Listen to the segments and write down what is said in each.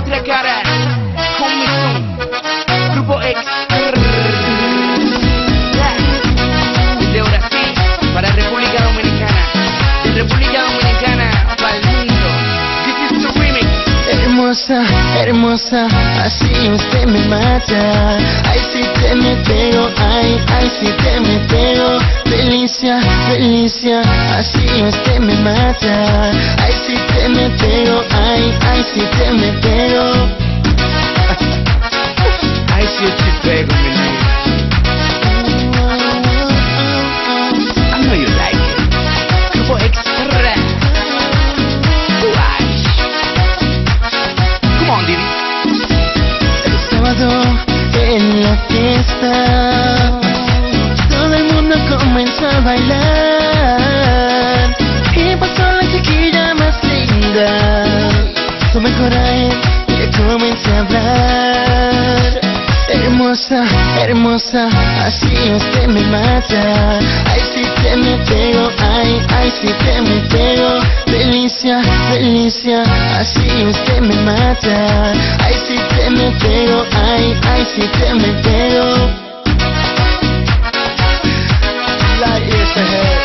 otra cara, Coming Soon, Grupo X. De Brasil para República Dominicana, de República Dominicana para el mundo. This is the remix. Hermosa, hermosa, así usted me mata. Ay, si te me pego, ay, si te me pego. Delicia, delicia, así usted me mata. Ay, si te me pego, ay, si te me pego. Ay, si yo te pego, mi niña. I know you like it. Grupo Extra. Come on, Didi. El sábado en la fiesta, todo el mundo comenzó a bailar y pasó la chiquilla más linda. Tomé coraje y le comencé a hablar. Hermosa, hermosa, así usted me mata. Ay, si te me pego, ay, si te me pego. Delicia, delicia, así usted me mata. Ay, si te me pego, ay, si te me pego. Light years ahead,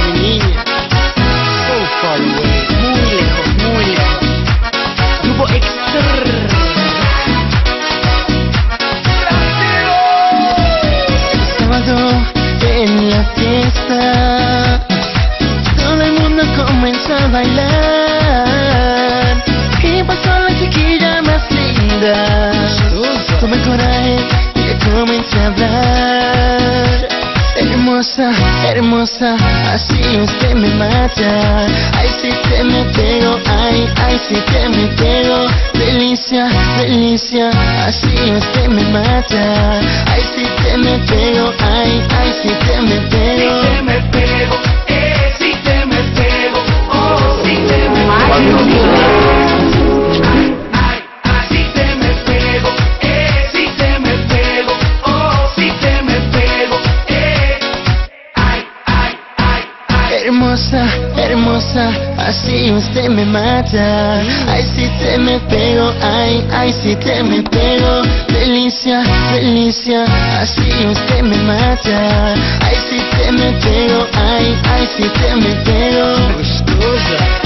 mi niña. So far away, muy lejos, muy lejos. Grupo Extra. En la fiesta, todo el mundo comenzó a bailar y pasó la chiquilla más linda. Tomé coraje y le comencé a hablar. Hermosa, hermosa, así usted me mata. Ay, si te me pego, ay, si te me pego. Delicia, delicia, así usted me mata. Ay, si te me pego, ay, si te me pego. Si te me pego, si te me pego, oh, si te me pego. Ay, si te me pego, si te me pego, oh, si te me pego, Hermosa, hermosa, así usted me mata. Ay, si te me pego, ay, si te me pego. Delicia, delicia, así usted me mata. Ay, si te me pego, ay, si te me pego. Gustosa.